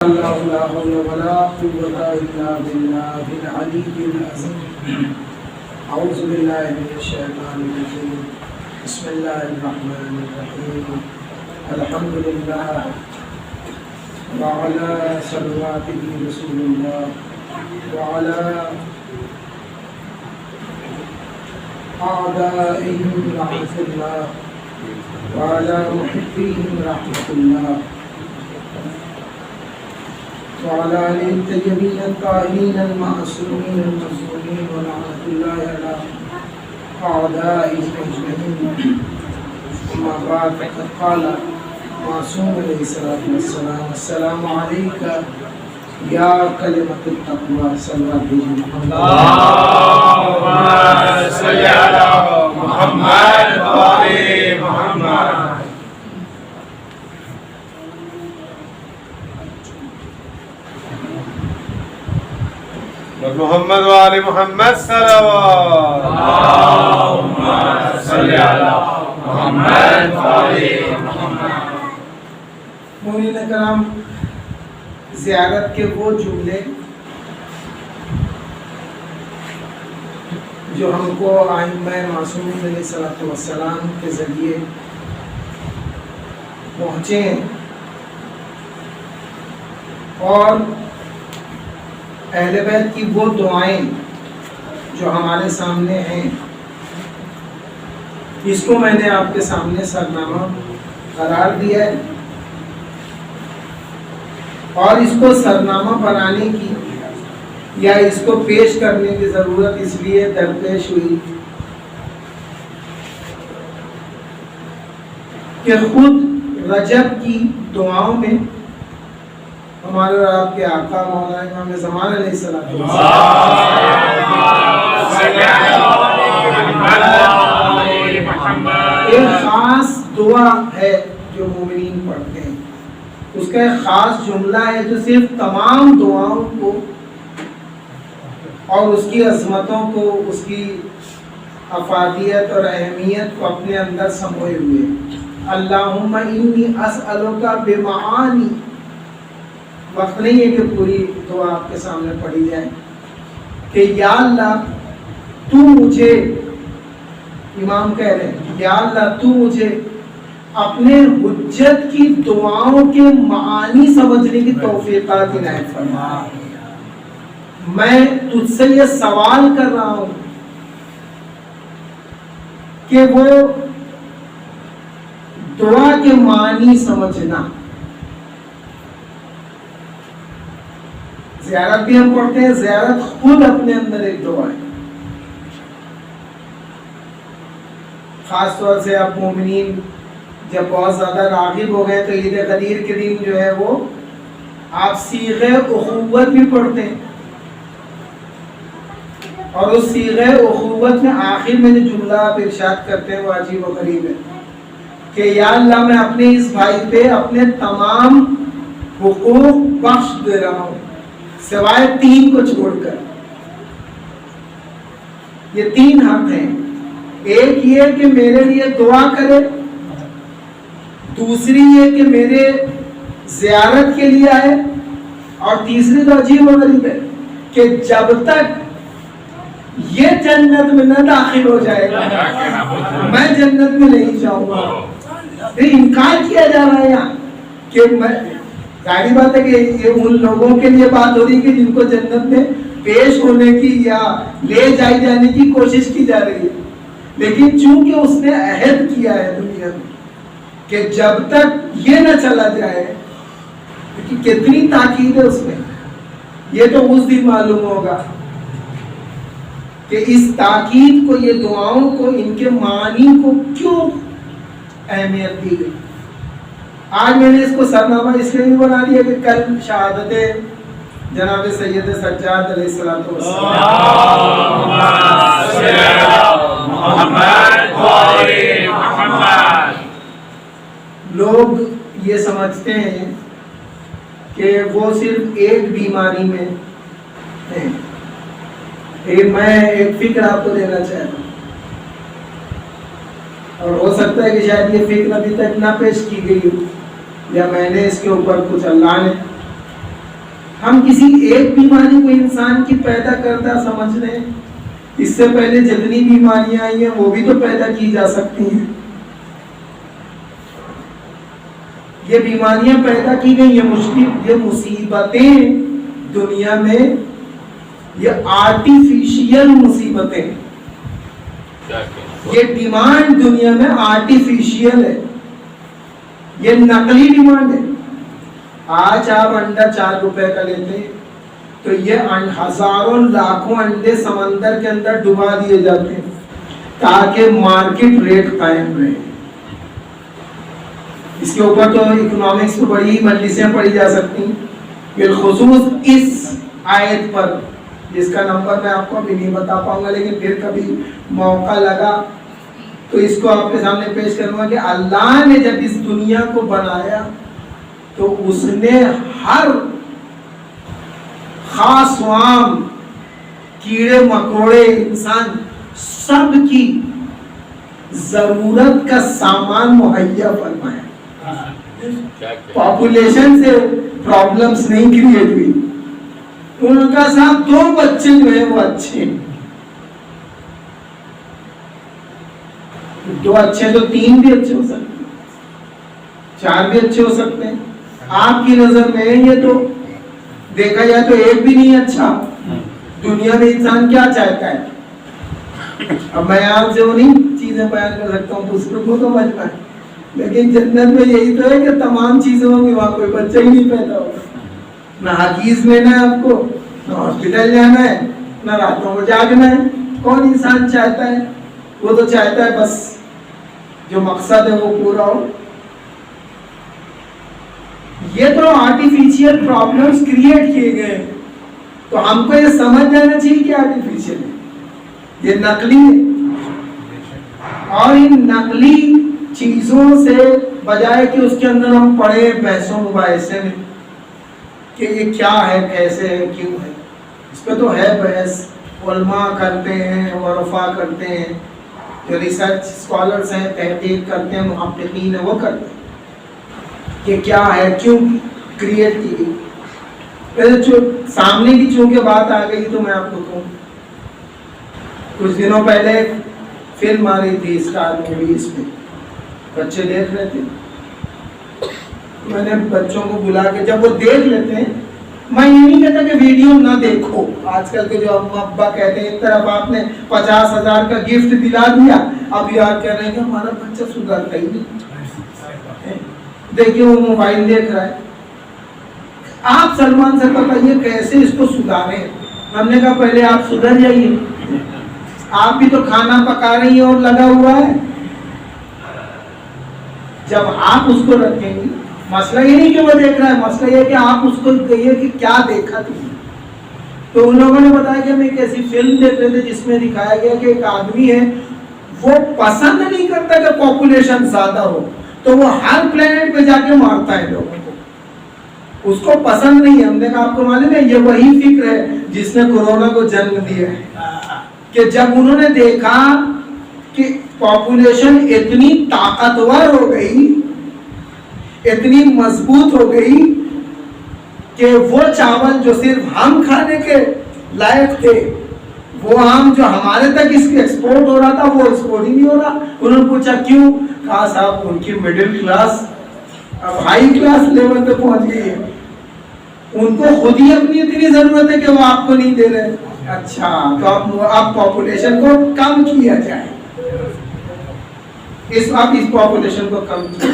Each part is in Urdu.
لا حول ولا قوة إلا بالله العلي العظيم. أعوذ بالله من الشيطان الرجيم. بسم الله الرحمن الرحيم. الحمد لله وعلى صلواته رسول الله وعلى أعدائهم رحمة الله وعلى محبيهم رحمة الله وعلى آله الطيبين الطاهرين المعصومين المظلومين ولعنة الله على أعدائهم أجمعين. أما بعد فقد قال معصوم عليه الصلاة والسلام: السلام عليك يا كلمة التقوى. صلى الله اللهم صل على محمد وآل محمد. محمد وآل محمد صلوات. اللهم صل على محمد وآل محمد. مومنین کرام، زیارت کے وہ جملے جو ہم کو ائمہ معصومین علیہ الصلوۃ والسلام کے ذریعے پہنچے ہیں اور اہل بیت کی وہ دعائیں جو ہمارے سامنے ہیں، اس کو میں نے آپ کے سامنے سرنامہ قرار دیا ہے اور اس کو سرنامہ بنانے کی یا اس کو پیش کرنے کی ضرورت اس لیے درپیش ہوئی کہ خود رجب کی دعاؤں میں ہمارے اور آپ کے آقا مولانا امام زمان علیہ السلام ایک خاص دعا ہے جو مومنین پڑھتے ہیں. اس کا ایک خاص جملہ ہے جو صرف تمام دعاؤں کو اور اس کی عظمتوں کو، اس کی افادیت اور اہمیت کو اپنے اندر سموئے ہوئے. اللہم انی اسألک بمعانی. وقت نہیں ہے کہ پوری دعا آپ کے سامنے پڑھی جائے کہ یا اللہ تو مجھے، امام کہہ رہے ہیں یا اللہ تو مجھے اپنے حجت کی دعاؤں کے معانی سمجھنے کی توفیقات عنایت فرما. میں تجھ سے یہ سوال کر رہا ہوں کہ وہ دعا کے معنی سمجھنا. زیارت بھی ہم پڑھتے ہیں، زیارت خود اپنے اندر ایک دعا ہے. خاص طور سے آپ مومنین جب بہت زیادہ راغب ہو گئے تو عید غدیر کے دن جو ہے وہ آپ صیغہ اخوت بھی پڑھتے ہیں اور اس صیغہ اخوت میں آخر میں جو جملہ آپ ارشاد کرتے ہیں وہ عجیب و غریب ہے کہ یا اللہ میں اپنے اس بھائی پہ اپنے تمام حقوق بخش دے رہا ہوں سوائے 3 کو چھوڑ کر. یہ 3 حق ہیں. ایک یہ کہ میرے لیے دعا کرے، دوسری یہ کہ میرے زیارت کے لیے آئے، اور تیسری تو عجیب و غریب ہے کہ جب تک یہ جنت میں نہ داخل ہو جائے گا میں جنت میں نہیں جاؤں گا. انکار کیا جا رہا ہے یہاں کہ ظاہری بات ہے کہ یہ ان لوگوں کے لیے بات ہو رہی کہ جن کو جنت میں پیش ہونے کی یا لے جائی جانے کی کوشش کی جا رہی ہے، لیکن چونکہ اس نے عہد کیا ہے دنیا میں کہ جب تک یہ نہ چلا جائے، کتنی تاکید ہے اس میں، یہ تو اس دن معلوم ہوگا کہ اس تاکید کو، یہ دعاؤں کو، ان کے معنی کو کیوں اہمیت دی گئی. آج میں نے اس کو سرنامہ اس لیے بھی بنا دیا کہ کل شہادت جناب سید سجاد علیہ الصلوۃ والسلام. لوگ یہ سمجھتے ہیں کہ وہ صرف ایک بیماری میں ہیں. میں ایک فکر آپ کو دینا چاہتا ہوں اور ہو سکتا ہے کہ شاید یہ فکر ابھی تک نہ پیش کی گئی ہو، یا میں نے اس کے اوپر کچھ اللہ نے ہم کسی ایک بیماری کو انسان کی پیدا کرتا سمجھ رہے ہیں، اس سے پہلے جتنی بیماریاں آئی ہیں وہ بھی تو پیدا کی جا سکتی ہیں. یہ بیماریاں پیدا کی گئی، یہ مصیبتیں دنیا میں، یہ آرٹیفیشیل مصیبتیں، یہ ڈیمانڈ دنیا میں آرٹیفیشیل ہے، یہ نقلی ڈیمانڈ ہے. آج آپ انڈا 4 روپے کا لیتے ہیں تو یہ ہزاروں لاکھوں انڈے سمندر کے اندر ڈبا دیے جاتے ہیں تاکہ مارکیٹ ریٹ قائم رہے. اس کے اوپر تو اکنامکس کو بڑی مجلسیں پڑھی جا سکتی ہیں، بالخصوص اس آیت پر جس کا نمبر میں آپ کو ابھی نہیں بتا پاؤں گا، لیکن پھر کبھی موقع لگا تو اس کو آپ کے سامنے پیش کروں گا کہ اللہ نے جب اس دنیا کو بنایا تو اس نے ہر خاص و عام، کیڑے مکوڑے، انسان، سب کی ضرورت کا سامان مہیا فرمایا. پاپولیشن سے پرابلمز نہیں کریٹ ہوئی. ان کا ساتھ 2 بچے جو ہیں وہ اچھے ہیں، 2 اچھے تو 3 بھی اچھے ہو سکتے ہیں، 4 بھی اچھے ہو سکتے ہیں. آپ کی نظر میں یہ تو دیکھا جائے تو ایک بھی نہیں اچھا. دنیا میں انسان کیا چاہتا ہے؟ اب میں آپ سے وہ نہیں چیزیں بیان کر سکتا ہوں، دوسروں کو تو بچنا ہے، لیکن جنت میں یہی تو ہے کہ تمام چیزیں ہوں گی، وہاں کوئی بچہ ہی نہیں پیدا ہوگا. نہ حدیث لینا ہے آپ کو، نہ ہاسپٹل جانا ہے، نہ راتوں کو جاگنا ہے. کون انسان چاہتا ہے؟ وہ تو چاہتا ہے بس جو مقصد ہے وہ پورا ہو. یہ تو آرٹیفیشیل پرابلمز کریٹ کیے گئے ہیں، تو ہم کو یہ سمجھ جانا چاہیے کہ آرٹیفیشیل ہے، یہ نقلی ہے. اور ان نقلی چیزوں سے بجائے کہ اس کے اندر ہم پڑھے بحث و مباحثے میں کہ یہ کیا ہے، کیسے ہے، کیوں ہے، اس پہ تو ہے بحث. علماء کرتے ہیں، ورفا کرتے ہیں، جو ریسرچ اسکالرس ہیں، تحقیق کرتے ہیں، محققین ہیں، وہ کرتے ہیں کہ کیا ہے، کیوں کریٹ کی گئی. پھر سامنے کی چونکہ بات آ گئی تو میں آپ کو کہوں، کچھ دنوں پہلے فلم آ رہی تھی اسٹار موویز پہ، بچے دیکھ رہے تھے. میں نے بچوں کو بلا کے، جب وہ دیکھ لیتے ہیں، میں یہ نہیں کہتا کہ ویڈیو نہ دیکھو. آج کل کے جو ابا کہتے ہیں، ایک طرف آپ نے 50,000 کا گفٹ دلا دیا، اب یاد کر رہے ہیں کہ ہمارا بچہ سدھرتا ہی نہیں. دیکھیے وہ موبائل دیکھ رہا ہے. آپ سلمان سے بتائیے کیسے اس کو سدھاریں. ہم نے کہا پہلے آپ سدھر جائیے، آپ بھی تو کھانا پکا رہی ہیں اور لگا ہوا ہے. جب آپ اس کو رکھیں گی، مسئلہ یہ نہیں کہ وہ دیکھ رہا ہے، مسئلہ یہ کہ آپ اس کو کہیے کہ کیا دیکھا تم. تو ان لوگوں نے بتایا کہ ہم ایک ایسی فلم دیکھ رہے تھے جس میں دکھایا گیا کہ ایک آدمی ہے، وہ پسند نہیں کرتا کہ پاپولیشن زیادہ ہو، تو وہ ہر پلینٹ پہ جا کے مارتا ہے لوگوں کو. اس کو پسند نہیں ہے. ہم نے کہا آپ کو معلوم ہے یہ وہی فکر ہے جس نے کورونا کو جنم دیا ہے، کہ جب انہوں نے دیکھا کہ پاپولیشن اتنی طاقتور ہو گئی، اتنی مضبوط ہو گئی کہ وہ چاول جو صرف ہم کھانے کے لائق تھے، وہ ہم جو ہمارے تک اس کی ایکسپورٹ ہو رہا تھا، وہ ایکسپورٹ ہی نہیں ہو رہا. انہوں نے پوچھا کیوں؟ کہا صاحب ان کی مڈل کلاس اب ہائی کلاس لیول پہ پہنچ گئی ہے، ان کو خود ہی اپنی اتنی ضرورت ہے کہ وہ آپ کو نہیں دے رہے. اچھا تو اب پاپولیشن کو کم کیا جائے، اس پاپولیشن کو کم کیا،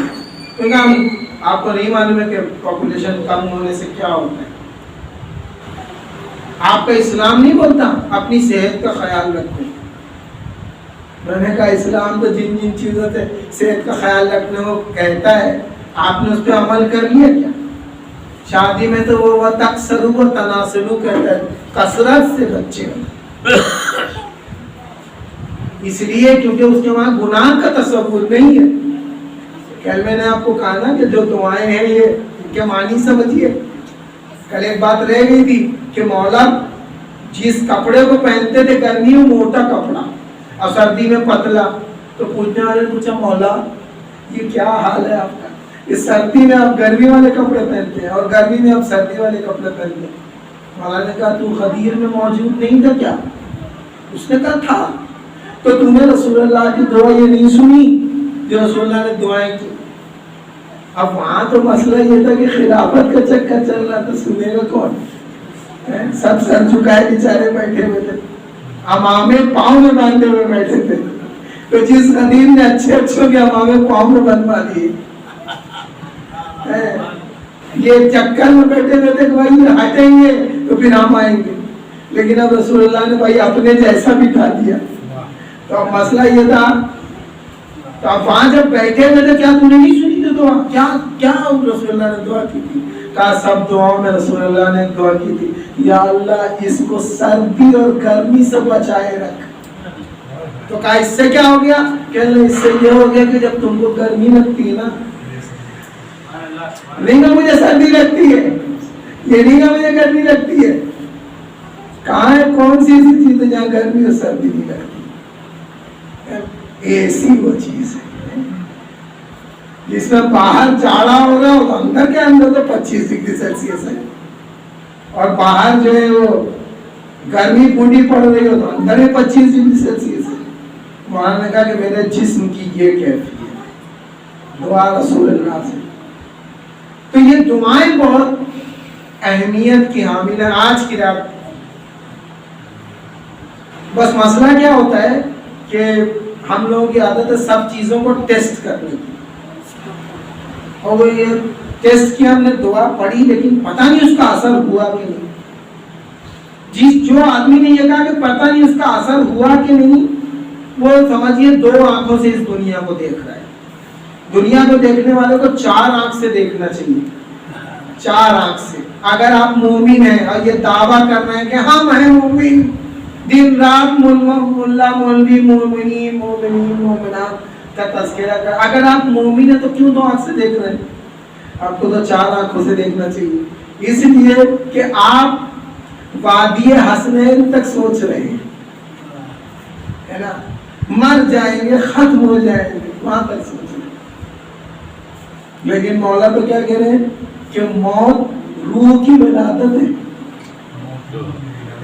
کیونکہ ہم آپ کو نہیں معلوم ہے کہ پاپولیشن کم ہونے سے کیا ہوتا ہے. آپ کا اسلام نہیں بولتا اپنی صحت کا خیال رکھو. میں نے کہا اسلام تو جن جن چیزوں سے صحت کا خیال رکھنے کو کہتا ہے، آپ نے اس پہ عمل کر لیا کیا؟ شادی میں تو وہ تکثروا و تناسلوا کہتا ہے، کثرت سے بچے ہو، اس لیے کیونکہ اس کے وہاں گناہ کا تصور نہیں ہے. کل میں نے آپ کو کہا نا کہ جو دعائیں ہیں یہ ان کے معنی سمجھیے. کل ایک بات رہ گئی تھی کہ مولا جس کپڑے کو پہنتے تھے گرمی میں موٹا کپڑا اور سردی میں پتلا، تو پوچھنے والے نے پوچھا مولا یہ کیا حال ہے آپ کا؟ اس سردی میں آپ گرمی والے کپڑے پہنتے ہیں اور گرمی میں آپ سردی والے کپڑے پہنتے ہیں. مولا نے کہا تو غدیر میں موجود نہیں تھا کیا؟ اس نے کہا تھا. تو تم نے رسول اللہ کی دعا یہ نہیں سنی جو رسول اللہ نے دعائیں کی؟ اب وہاں تو مسئلہ یہ تھا کہ خلافت کا چکر چل رہا تھا، سنے گا کون؟ سب سر جھکائے بیچارے بیٹھے ہوئے تھے، امامے پاؤں میں باندھے ہوئے بیٹھے تھے. تو جس غدیر نے اچھے اچھوں کے امامے پاؤں میں بندھوا دیے، یہ چکر میں بیٹھے ہوئے تھے کہ بھائی ہٹیں گے تو پھر ہم آئیں گے، لیکن اب رسول اللہ نے بھائی اپنے جیسا بٹھا دیا. تو اب مسئلہ یہ تھا. تو اب وہاں جب بیٹھے ہوئے تھے، کیا تم نے نہیں سنی تھی دعا؟ کیا رسول اللہ نے دعا کی تھی؟ کہا سب دعاؤں میں رسول اللہ نے دعا کی تھی، یا اللہ اس کو سردی اور گرمی سے بچائے رکھ. تو کہا اس سے کیا ہو گیا؟ کہ اس سے یہ ہو گیا کہ جب تم کو گرمی لگتی ہے نا، نہیں کہ مجھے سردی لگتی ہے، یہ نہیں کہ مجھے گرمی لگتی ہے. کہاں ہے کون سی ایسی چیز ہے جہاں گرمی اور سردی نہیں لگتی؟ ایسی وہ چیز ہے جس میں باہر جاڑا ہو رہا ہو، اندر کے اندر تو 25 ڈگری سیلسیس ہے، اور باہر جو ہے وہ گرمی پونڈی پڑ رہی ہو تو اندر میں 25 ڈگری سیلسیس ہے. وہاں نے کہا کہ میرے جسم کی یہ کیفیت ہے، دعا رسول اللہ سے. تو یہ دعائیں بہت اہمیت کی حامل ہیں آج کی رات. بس مسئلہ کیا ہوتا ہے کہ ہم لوگوں کی عادت ہے سب چیزوں کو ٹیسٹ کرنے کی، اور وہ یہ ٹیسٹ کی ہم نے دعا پڑھی لیکن پتہ نہیں اس کا اثر ہوا کہ نہیں. جو آدمی نے یہ کہا کہ پتہ نہیں اس کا اثر ہوا کہ نہیں، وہ سمجھیے 2 آنکھوں سے اس دنیا کو دیکھ رہا ہے. دنیا کو دیکھنے والے کو 4 آنکھ سے دیکھنا چاہیے، 4 آنکھ سے. اگر آپ مومن ہیں اور یہ دعویٰ کر رہے ہیں کہ ہم ہیں مومن، دن رات ملا مولوی مومنین مومنات کا تذکرہ کر، اگر آپ مومن ہیں تو کیوں 2 آنکھ سے دیکھ رہے ہیں؟ آپ کو تو 4 آنکھوں سے دیکھنا چاہیے، اس لیے کہ آپ وادی حسنین تک سوچ رہے ہیں، ہے نا؟ مر جائیں گے، ختم ہو جائیں گے، وہاں تک سوچ رہے ہیں. لیکن مولا تو کیا کہہ رہے ہیں کہ موت روح کی ولادت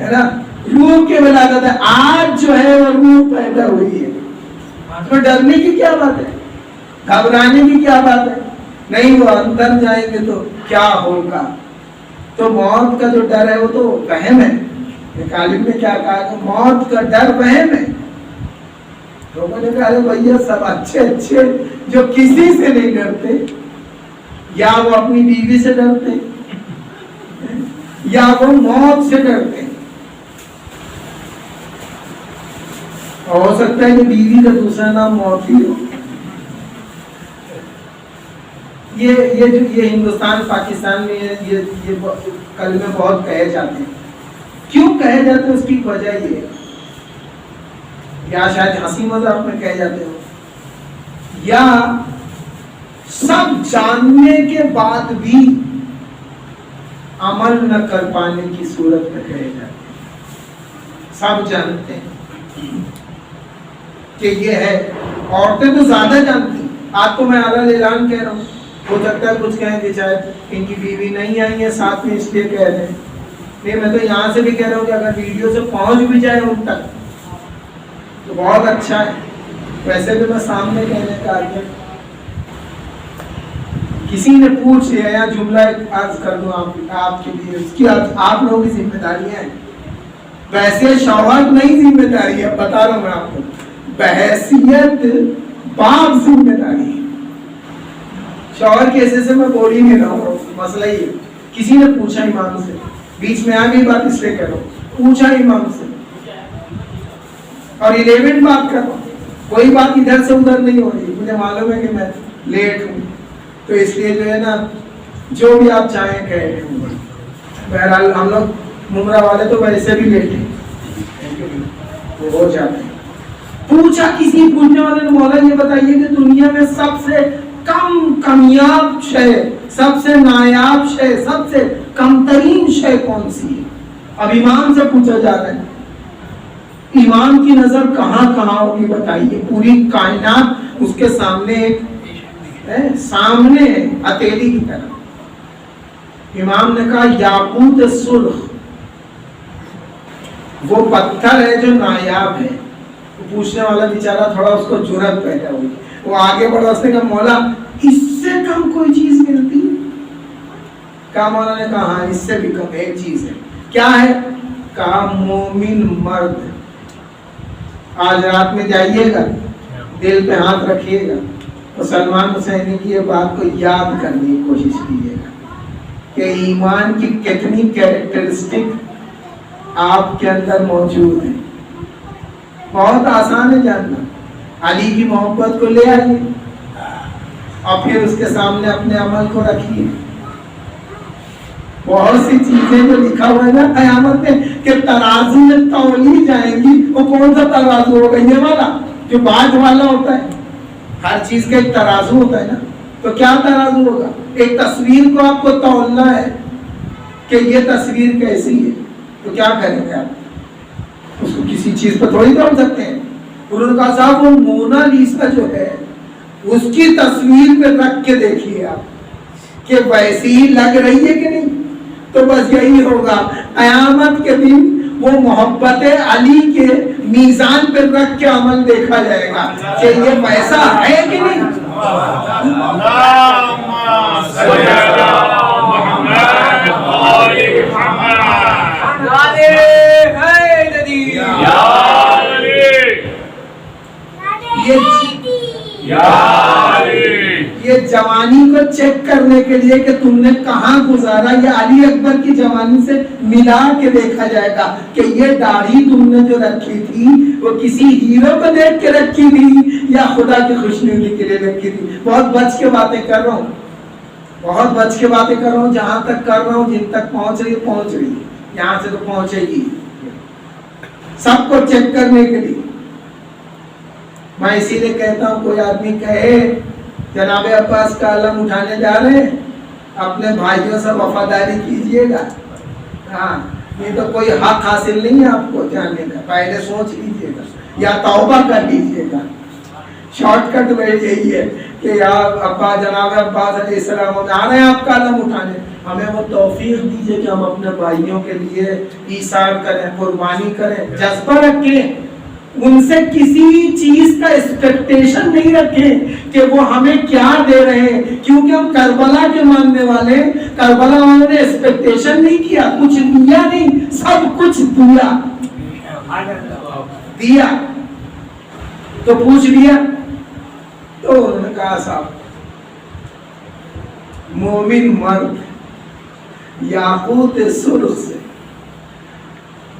ہے نا، روح کی ولادت ہے. آج جو ہے وہ روح پیدا ہوئی ہے، تو ڈرنے کی کیا بات ہے، گھبرانے کی کیا بات ہے؟ نہیں، وہ اندر جائیں گے تو کیا ہوگا. تو موت کا جو ڈر ہے وہ تو وہم ہے. ایک عالم نے کیا کہا کہ موت کا ڈر وہم ہے. لوگوں نے کہا بھیا سب اچھے جو کسی سے نہیں ڈرتے، یا وہ اپنی بیوی سے ڈرتے یا وہ موت سے ڈرتے. ہو سکتا ہے کہ بیوی کا دوسرا نام موت ہی ہو. یہ ہندوستان پاکستان میں یہ کلمے بہت کہے جاتے ہیں. کیوں کہے جاتے ہیں اس کی وجہ یہ ہے، یا شاید ہنسی مذاق میں کہے جاتے ہو، یا سب جاننے کے بعد بھی عمل نہ کر پانے کی صورت میں کہے جاتے ہیں. سب جانتے ہیں کہ یہ ہے، عورتیں تو زیادہ جانتی. آج تو میں اعلیٰ اعلان کہہ رہا ہوں، ہو سکتا ہے کچھ کہیں کہ شاید ان کی بیوی نہیں آئی ہے ساتھ میں اس لیے کہہ رہے ہیں. نہیں، میں تو یہاں سے بھی کہہ رہا ہوں کہ اگر ویڈیو سے پہنچ بھی جائے ان تک تو بہت اچھا ہے. ویسے بھی میں سامنے کہنے کا آگے کسی نے پوچھ لیا یا جملہ عرض کر دوں آپ کے لیے، اس کی آپ لوگوں کی ذمہ داریاں ہیں. ویسے شوہر نہیں ذمہ داری ہے، بتا رہا ہوں میں آپ کو، بحیثیت باپ ذمہ داری ہے. شوہر کے حصے سے میں بول ہی نہیں رہا ہوں. مسئلہ یہ کسی نے پوچھا امام سے، بیچ میں آ گئی بات اس لیے کہہ رہا ہوں، پوچھا امام سے اور 11 بات کر رہا ہوں. کوئی بات ادھر سے ادھر نہیں ہو رہی، مجھے معلوم ہے کہ میں لیٹ ہوں، تو اس لیے جو ہے نا جو بھی آپ چاہیں کہہ رہے ہوں. بہرحال ہم لوگ ممرہ والے تو ویسے بھی لیٹ ہیں، وہ ہو جاتے ہیں. پوچھا کسی پوچھنے والے نے، مولا یہ بتائیے کہ دنیا میں سب سے کم کامیاب شے، سب سے نایاب شے، سب سے کم ترین شے کون سی ہے؟ اب امام سے پوچھا جا رہا ہے، امام کی نظر کہاں کہاں ہوگی بتائیے. پوری کائنات اس کے سامنے ایک سامنے ہتھیلی کی طرح. امام نے کہا یاقوت سرخ وہ پتھر ہے جو نایاب ہے. پوچھنے والا بیچارہ تھوڑا اس کو جرأت پیدا ہوئی, وہ آگے بڑھا, اس نے کہا مولا اس سے کم کوئی چیز ملتی ہے؟ کہا مولا نے کہا ہاں اس سے بھی کم ایک چیز ہے. کیا ہے؟ کہا مومن مرد. آج رات میں جائیے گا, دل پہ ہاتھ رکھیے گا, اور سلمان حسینی کی یہ بات کو یاد کرنے کی کوشش کیجیے گا کہ ایمان کی کتنی کیریکٹرسٹک آپ کے اندر موجود ہیں. بہت آسان ہے جاننا. علی کی محبت کو لے آئیے اور پھر اس کے سامنے اپنے عمل کو رکھیے. بہت سی چیزیں جو لکھا ہوا ہے نا قیامت میں کہ ترازو میں تولی جائیں گی, وہ کون سا ترازو ہوگا؟ یہ والا جو باغ والا ہوتا ہے. ہر چیز کا ایک ترازو ہوتا ہے نا, تو کیا ترازو ہوگا؟ ایک تصویر کو آپ کو تولنا ہے کہ یہ تصویر کیسی ہے, تو کیا کریں گے آپ؟ اس کو کسی چیز پہ تھوڑی تول سکتے ہیں. انہوں نے کہا صاحب وہ مونا لیسا جو ہے اس کی تصویر پہ رکھ کے دیکھیے آپ کہ ویسی ہی لگ رہی ہے کہ نہیں. تو بس یہی ہوگا قیامت کے دن, وہ محبت علی کے میزان پہ رکھ کے عمل دیکھا جائے گا کہ یہ ویسا ہے کہ نہیں. یہ جوانی کو چیک کرنے کے لیے کہ تم نے کہاں گزارا, یہ علی اکبر کی جوانی سے ملا کے دیکھا جائے گا کہ یہ داڑھی تم نے جو رکھی تھی وہ کسی ہیرو کو دیکھ کے رکھی تھی یا خدا کی خوشنودی کے لیے رکھی تھی. بہت بچ کے باتیں کر رہا ہوں, بہت بچ کے باتیں کر رہا ہوں. جہاں تک کر رہا ہوں, جن تک پہنچ رہی ہے, یہاں سے تو پہنچے گی سب کو چیک کرنے کے لیے. میں اسی لیے کہتا ہوں کوئی آدمی کہے جناب عباس کا علم اٹھانے جا رہے ہیں, اپنے بھائیوں سے وفاداری کیجئے گا. ہاں یہ تو کوئی حق حاصل نہیں ہے آپ کو جاننے کا, پہلے سوچ لیجئے گا یا توبہ کر لیجئے گا. شارٹ کٹ میں یہی ہے کہ یار ابا جناب عباس علیہ السلام آ رہے ہیں آپ کا علم اٹھانے, ہمیں وہ توفیق دیجئے کہ ہم اپنے بھائیوں کے لیے ایثار کریں, قربانی کریں, جذبہ رکھیں. ان سے کسی چیز کا ایکسپیکٹیشن نہیں رکھیں کہ وہ ہمیں کیا دے رہے ہیں, کیونکہ ہم کربلا کے ماننے والے. کربلا والوں نے ایکسپیکٹیشن نہیں کیا, کچھ دیا نہیں, سب کچھ دیا تو پوچھ لیا. تو انہوں نے کہا صاحب مومن مرد یاقوت سرخ سے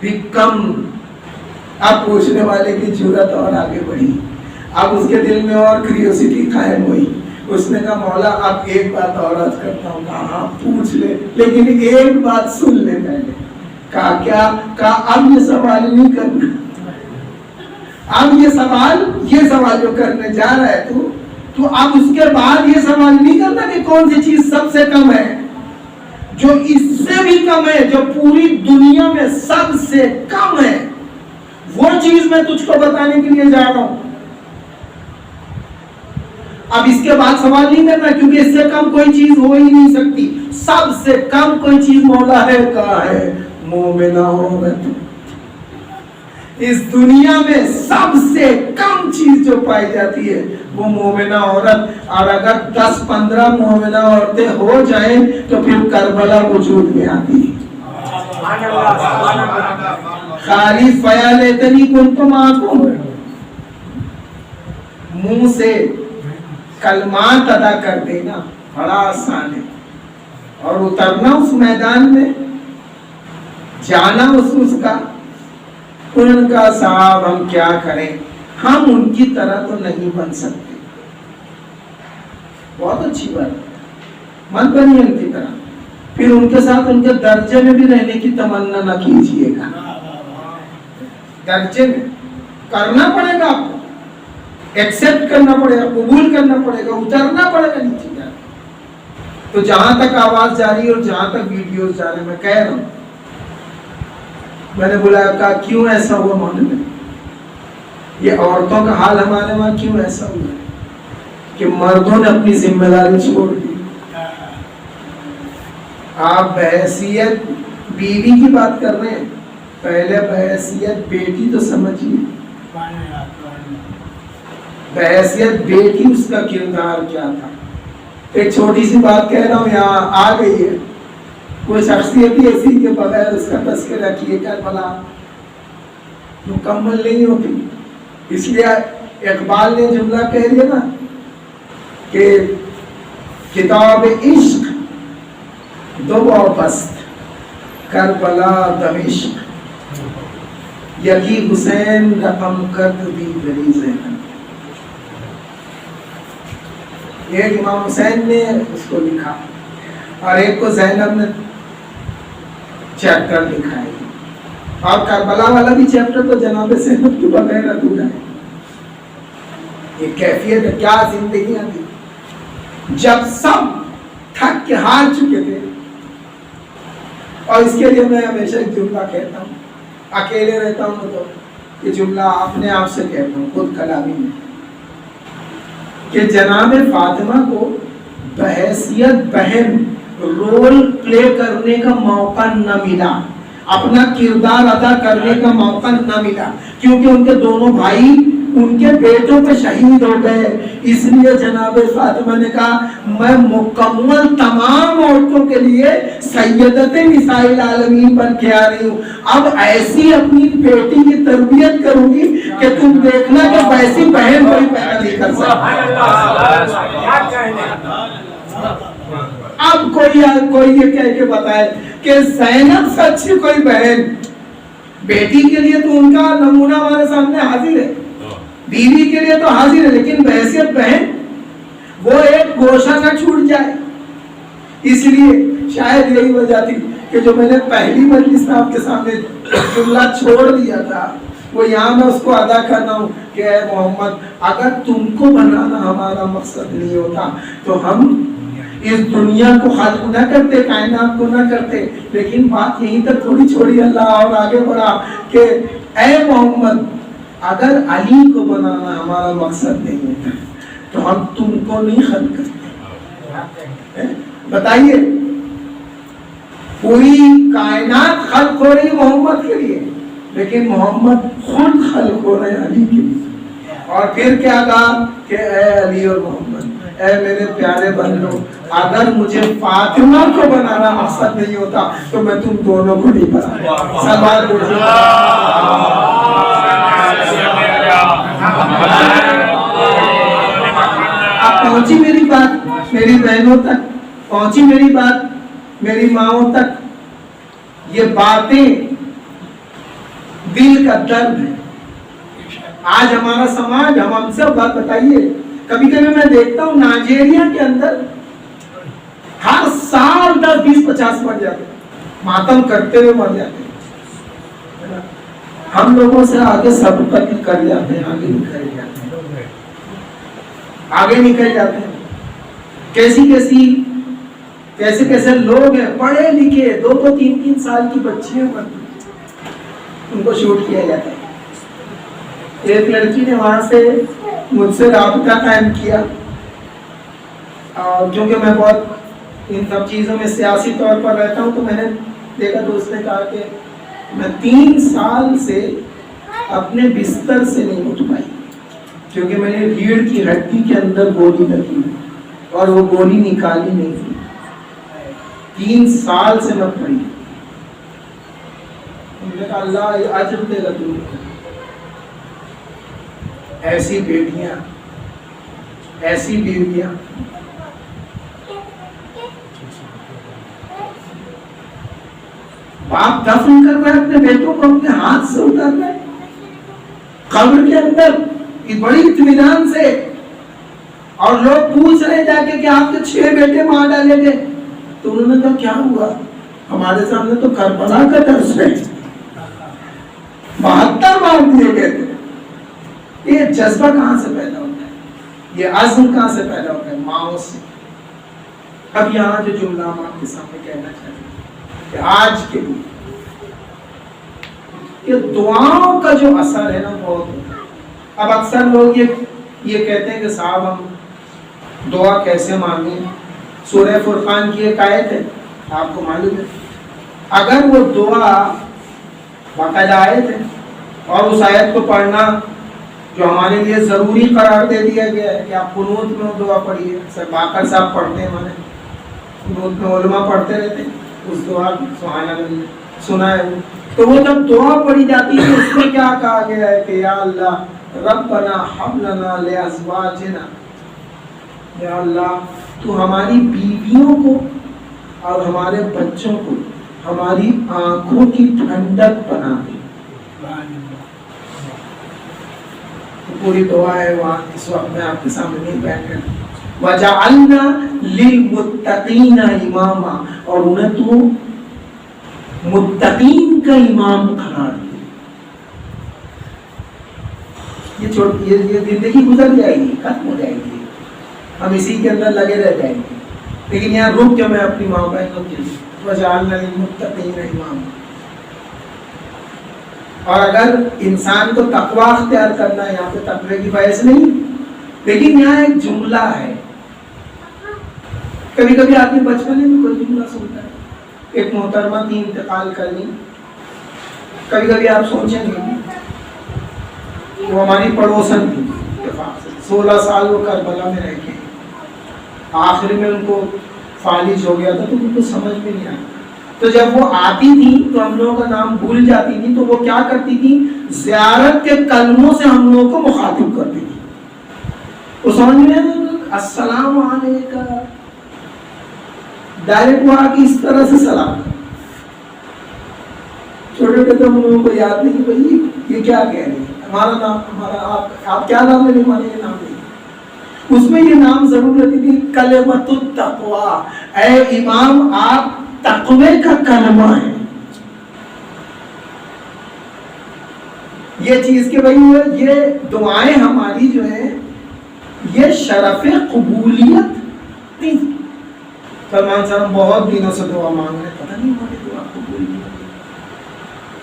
بھی کم. اب پوچھنے والے کی جرأت اور آگے بڑھی, اب اس کے دل میں اور کریوسٹی قائم ہوئی. اس نے کہا مولا اب ایک بات اور عرض کرتا ہوں. کہا ہاں پوچھ لے, لیکن ایک بات سن لے پہلے. کہا کیا؟ کہا اب یہ سوال نہیں کرنا, اب یہ سوال جو کرنے جا رہا ہے تو اب اس کے بعد یہ سوال نہیں کرنا کہ کون سی چیز سب سے کم ہے. جو اس سے بھی کم ہے, جو پوری دنیا میں سب سے کم ہے, وہ چیز میں تجھ کو بتانے کے لیے جا رہا ہوں. اب اس کے بعد سوال نہیں کرنا, کیونکہ اس سے کم کوئی چیز ہو ہی نہیں سکتی. سب سے کم کوئی چیز مولا ہے, کہا ہے مومنہ عورت. اس دنیا میں سب سے کم چیز جو پائی جاتی ہے وہ مومنہ عورت. اور اگر 10-15 مومنہ عورتیں ہو جائیں تو پھر کربلا وجود میں آتی ہے. خالی فیالتنی کنتم معکم, منہ سے کلمات ادا کر دینا بڑا آسان ہے, اور اترنا اس میدان میں, جانا اس کا. ان کا صاحب ہم کیا کریں, ہم ان کی طرح تو نہیں بن سکتے. بہت اچھی بات, مت بنیے ان کی طرح. پھر ان کے ساتھ ان کے درجے میں بھی رہنے کی تمنا نہ کیجیے گا. درجے میں کرنا پڑے گا, آپ کو ایکسپٹ کرنا پڑے گا, قبول کرنا پڑے گا, اترنا پڑے گا نیچے جا. تو جہاں تک آواز جا رہی ہے اور جہاں تک ویڈیوز جا رہے ہیں, میں کہہ رہا ہوں, میں نے بولا کہا کیوں ایسا ہوا مولوی میں, یہ عورتوں کا حال ہمارے وہاں کیوں ایسا ہوا ہے. کہ مردوں نے اپنی ذمہ داری چھوڑ دی. آپ بحیثیت بیوی کی بات کر رہے ہیں, پہلے بحیثیت بیٹی تو سمجھیے. بحیثیت بیٹی اس کا کردار کیا تھا. ایک چھوٹی سی بات کہہ رہا ہوں, یہاں آ گئی ہے. کوئی شخصیت ہی ایسی کے بغیر اس کا تذکرہ کیے کربلا مکمل نہیں ہوتی. اس لیے اقبال نے جملہ کہہ دیا نا کہ کتاب عشق دو وابست کربلا دمشق یکی حسین رقم کرد دی گلی زینب. ایک امام حسین نے اس کو لکھا اور ایک کو زینب نے چیپٹر لکھا ہے, اور کربلا والا بھی چیپٹر تو جناب زینب کے بغیر ادھورا ہے. یہ کیفیت ہے, کیا زندگیاں تھی جب سب تھک کے ہار چکے تھے. اور اس کے لیے میں ہمیشہ ایک جملہ کہتا ہوں, اکیلے رہتا ہوں تو یہ جملہ اپنے آپ سے کہتا ہوں خود کلامی میں, کہ جناب فاطمہ کو بحیثیت بہن رول پلے کرنے کا موقع نہ ملا, اپنا کردار ادا کرنے کا موقع نہ ملا, کیونکہ ان کے دونوں بھائی ان کے بیٹوں پہ شہید ہو گئے. اس لیے جناب فاطمہ نے کہا میں مکمل تمام عورتوں کے لیے سیدت نساء العالمین بن کے آ رہی ہوں. اب ایسی اپنی بیٹی کی تربیت کروں گی کہ تم دیکھنا کہ ویسی بہن کوئی پیدا نہیں کر سکتا. اب کوئی یہ کہہ کے بتائے کہ زینب سے اچھی کوئی بہن بیٹی کے لیے تو ان کا نمونہ ہمارے سامنے حاضر ہے, بیوی کے لیے تو حاضر ہے, لیکن بحیثیت بہن وہ ایک گوشہ نہ چھوٹ جائے. اس لیے شاید یہی وجہ تھی کہ جو میں نے پہلی مجلس میں آپ کے سامنے جملہ چھوڑ دیا تھا وہ یہاں میں اس کو ادا کرنا ہوں کہ اے محمد, اگر تم کو بنانا ہمارا مقصد نہیں ہوتا تو ہم اس دنیا کو خلق نہ کرتے, کائنات کو نہ کرتے. لیکن بات یہیں تک تھوڑی چھوڑی اللہ اور آگے بڑھا کہ اے محمد اگر علی کو بنانا ہمارا مقصد نہیں ہوتا تو ہم تم کو نہیں خلق کرتے. بتائیے, پوری کائنات خلق ہو رہی محمد کے لیے, لیکن محمد خود خلق ہو رہے علی کے لیے. اور پھر کیا کہا کہ اے علی اور محمد, اے میرے پیارے بندو, اگر مجھے فاطمہ کو بنانا مقصد نہیں ہوتا تو میں تم دونوں کو نہیں بناتا. سوال اب پہنچی میری بات میری بہنوں تک, پہنچی میری بات میری ماؤں تک. یہ باتیں دل کا درد ہے. آج ہمارا سماج, ہم سے بات بتائیے, کبھی کبھی میں دیکھتا ہوں نائجیریا کے اندر ہر سال 10, 20, 50 مر جاتے, ماتم کرتے ہوئے مر جاتے. ہم لوگوں سے آگے سب قتل کر جاتے ہیں, آگے نکل جاتے ہیں, آگے نکل جاتے ہیں. کیسے کیسے لوگ ہیں پڑھے لکھے, 2, 2, 3, 3 سال کی بچیاں ان کو شوٹ کیا جاتا ہے. ایک لڑکی نے وہاں سے مجھ سے رابطہ قائم کیا, کیونکہ میں بہت ان سب چیزوں میں سیاسی طور پر رہتا ہوں, تو میں نے دیکھا تو اس نے کہا کہ میں 3 سال سے اپنے بستر سے نہیں اٹھ پائی کیونکہ میں نے ریڑھ کی ہڈی کے اندر گولی لگی اور وہ گولی نکالی نہیں تھی. 3 سال سے میں پڑی. اللہ اجر دے گا تمہیں. ایسی بیٹیاں, ایسی بیویاں, باپ دفن کر رہے اپنے بیٹوں کو اپنے ہاتھ سے اتار رہے قبر کے اندر بڑی اطمینان سے, اور لوگ پوچھ رہے جا کے کہ آپ کے 6 بیٹے مار ڈالے گئے. تو انہوں نے کہا کیا ہوا, ہمارے سامنے تو کربلا کا درس ہے, 72 مار دیے گئے تھے. یہ جذبہ کہاں سے پیدا ہوتا ہے, یہ عزم کہاں سے پیدا ہوتا ہے؟ ماؤں سے. اب یہاں جو جملہ ہم آپ کے سامنے کہنا چاہتے ہیں کہ آج کے لیے یہ دعاؤں کا جو اثر ہے نا بہت ہوتا ہے. اب اکثر لوگ یہ کہتے ہیں کہ صاحب ہم دعا کیسے مانگیں؟ سورہ فرقان کی ایک آیت ہے، آپ کو معلوم ہے، اگر وہ دعا باقاعدہ آیت ہے اور اس آیت کو پڑھنا جو ہمارے لیے ضروری قرار دے دیا گیا ہے کہ آپ قنوت میں دعا پڑھیے، سر باقر صاحب پڑھتے ہیں، ہمارے قنوت میں علماء پڑھتے رہتے ہیں اس دعا سبحان اللہ سنا ہے وہ، تو وہ جب دعا پڑھی جاتی ہے اس میں کیا کہا گیا ہے کہ یا اللہ ربنا حب لنا لازواجنا، یا اللہ تو ہماری بیویوں کو اور ہمارے بچوں کو ہماری آنکھوں کی ٹھنڈک بنا دے. تو پوری دعا ہے وہاں اس وقت میں آپ کے سامنے نہیں بیٹھ کر وَجَعَلْنَا لِلْمُتَّقِينَ إِمَامًا، اور انہیں تو متقین کا امام قرار دے. یہ زندگی گزر جائے گی، ختم ہو جائے گی، ہم اسی کے اندر لگے رہ جائیں گے، لیکن یہاں رک کے میں اپنی ماں بہنوں کے لیے وَجَعَلْنَا لِلْمُتَّقِينَ إِمَامًا. اور اگر انسان کو تقوی اختیار کرنا ہے، یہاں پہ تقوی کی بحث نہیں، لیکن یہاں ایک جملہ ہے. کبھی کبھی آدمی بچپن میں کوئی جملہ سنتا ہے، ایک محترمہ کی انتقال کرنی، کبھی کبھی آپ سوچیں گے وہ ہماری پڑوسن تھی، 16 سال وہ کربلا میں رہ کے آخر میں ان کو فالج ہو گیا تھا تو ان کو سمجھ میں نہیں آیا. تو جب وہ آتی تھی تو ہم لوگوں کا نام بھول جاتی تھی، تو وہ کیا کرتی تھی، زیارت کے کلموں سے ہم لوگوں کو مخاطب کرتی تھی. وہ سمجھ میں السلام علیکم، ڈائریکٹ وہ آ کے اس طرح سے سلام. چھوٹے چھوٹے ہم لوگوں کو یاد نہیں کہ بھائی یہ کیا کہہ رہی ہے، ہمارا نام، ہمارا آپ کیا نام ہے، ہمارا یہ نام نہیں. اس میں یہ نام ضرور رہتی تھی کلمۃ التقوی، اے امام آپ تقوی کا کلمہ ہے. یہ چیز کے بھائی یہ دعائیں ہماری جو ہیں یہ شرف قبولیت نہیں. سلمان صاحب بہت دنوں سے دعا مانگ رہے، پتہ نہیں ہماری دعا قبول نہیں،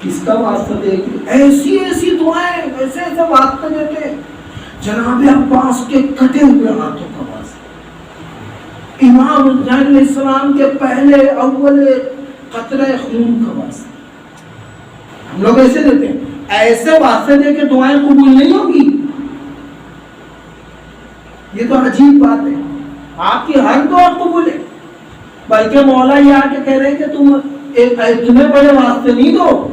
کس کا واسطہ دے گی. ایسی ایسی دعائیں ایسے ایسے واسطے دیتے، جناب عباس کے کٹے ہوئے ہاتھوں کا واسطہ، امام حسین علیہ السلام کے پہلے اول قطرہ خون کا واسطہ. ہم لوگ ایسے دیتے ہیں، ایسے واسطے دے کے دعائیں قبول نہیں ہوگی. یہ تو عجیب بات ہے، آپ کی ہر دعا قبول ہے، بلکہ مولا یہ آ کے کہہ رہے ہیں کہ تم اتنے بڑے واسطے نہیں دو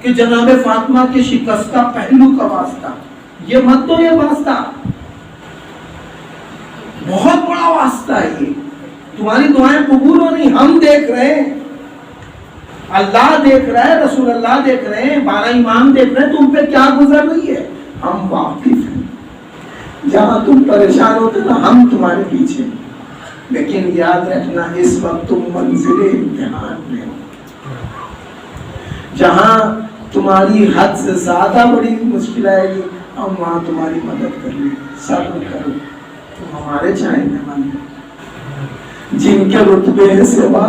کہ جناب فاطمہ کے شکستہ پہلو کا واسطہ، یہ مت دو. یہ واسطہ بہت بڑا واسطہ ہے، یہ تمہاری دعائیں قبول ہونی ہم دیکھ رہے ہیں، اللہ دیکھ رہا ہے، رسول اللہ دیکھ رہے ہیں، 12 امام دیکھ رہے ہیں تم پہ کیا گزر رہی ہے. ہم واقف ہیں، جہاں تم پریشان ہوتے نا ہم تمہارے پیچھے. لیکن یاد رکھنا اس وقت تم منزل امتحان میں ہو، جہاں تمہاری حد سے زیادہ بڑی مشکل آئے گی ہم وہاں تمہاری مدد کر لیں. صبر کرو، تم ہمارے چاہے مہمان ہو. جن کے رتبے ہیں سوا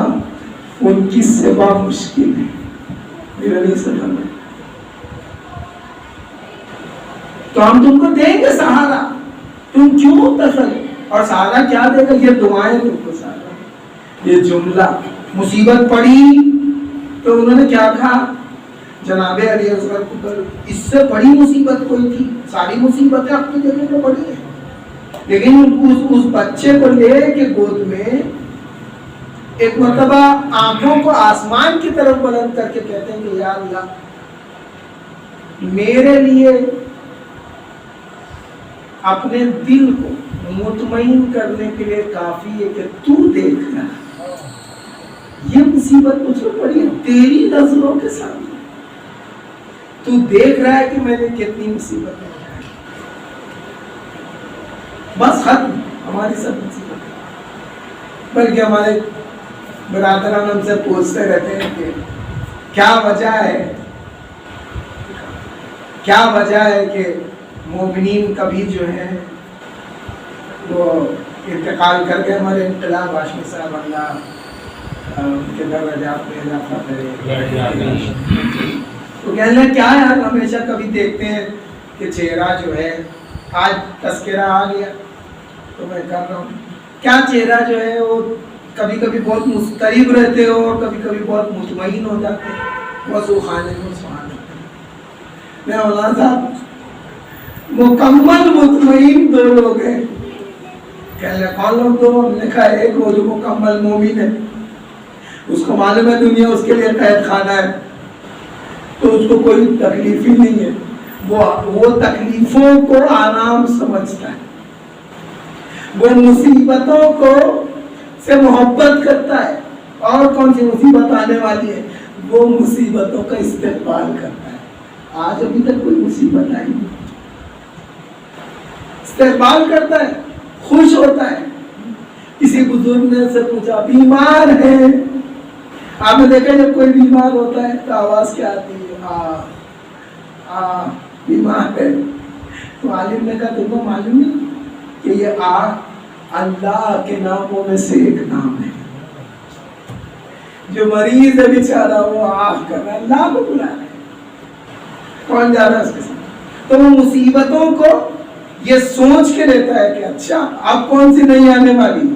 ان کی سوا مشکل ہے. میرا نہیں سمجھ، تو ہم تم کو دیں گے سہارا، تم کیوں تسلی، اور سہارا کیا دے گا، یہ دعائیں تم کو سہارا. یہ جملہ مصیبت پڑی تو انہوں نے کیا کہا، جناب علی اصغر کو اس سے بڑی مصیبت کوئی تھی، ساری مصیبتیں اپنی جگہ پہ پڑی ہیں، لیکن اس بچے کو لے کے گود میں ایک مرتبہ آنکھوں کو آسمان کی طرف بلند کر کے کہتے ہیں کہ یا اللہ میرے لیے اپنے دل کو مطمئن کرنے کے لیے کافی ہے کہ تو دیکھ رہا، یہ مصیبت مجھ کو پڑی ہے تیری نظروں کے سامنے، تو دیکھ رہا ہے کہ میں نے کتنی مصیبت ہے. بس ختم ہماری سب مصیبت. بلکہ ہمارے برادران ہم سے پوچھتے رہتے ہیں کہ کیا وجہ ہے کہ مومنین کبھی جو ہے وہ انتقال کر گئے، ہمارے انقلاب ہاشمی صاحب اللہ ان کے درجات میں اضافہ کرے. تو کہنے لگے کیا یار، ہمیشہ کبھی دیکھتے ہیں کہ چہرہ جو ہے آج تذکرہ آ گیا تو میں کر رہا ہوں. کیا چہرہ جو ہے وہ کبھی کبھی بہت مضطرب رہتے ہو اور کبھی کبھی بہت مطمئن ہو جاتے ہیں. وضو خانے میں سبحان اللہ. میں مولانا صاحب مکمل مطمئن دو لوگ ہیں. کہنے لگے کون لوگ دو؟ ہم نے کہا ایک وہ جو مکمل مومن ہے، اس کو معلوم ہے دنیا اس کے لیے قید خانہ ہے، تو اس کو کوئی تکلیف ہی نہیں ہے. وہ تکلیفوں کو آرام سمجھتا ہے، وہ مصیبتوں کو سے محبت کرتا ہے. اور کون سی مصیبت آنے والی ہے وہ مصیبتوں کا استقبال کرتا ہے. آج ابھی تک کوئی مصیبت آئی نہیں، استقبال کرتا ہے، خوش ہوتا ہے. کسی بزرگ نے سے پوچھا بیمار ہے، آپ نے دیکھا جب کوئی بیمار ہوتا ہے تو آواز کیا آتی ہے؟ بیمار ہے. تو عالم نے کہا تم کو معلوم نہیں کہ یہ اللہ کے ناموں میں سے ایک نام ہے. جو مریض ہے بیچارہ وہ کر رہا ہے، اللہ کو بلا رہا ہے. کون جا رہا ہے اس کے ساتھ؟ تو وہ مصیبتوں کو یہ سوچ کے لیتا ہے کہ اچھا اب کون سی نہیں آنے والی،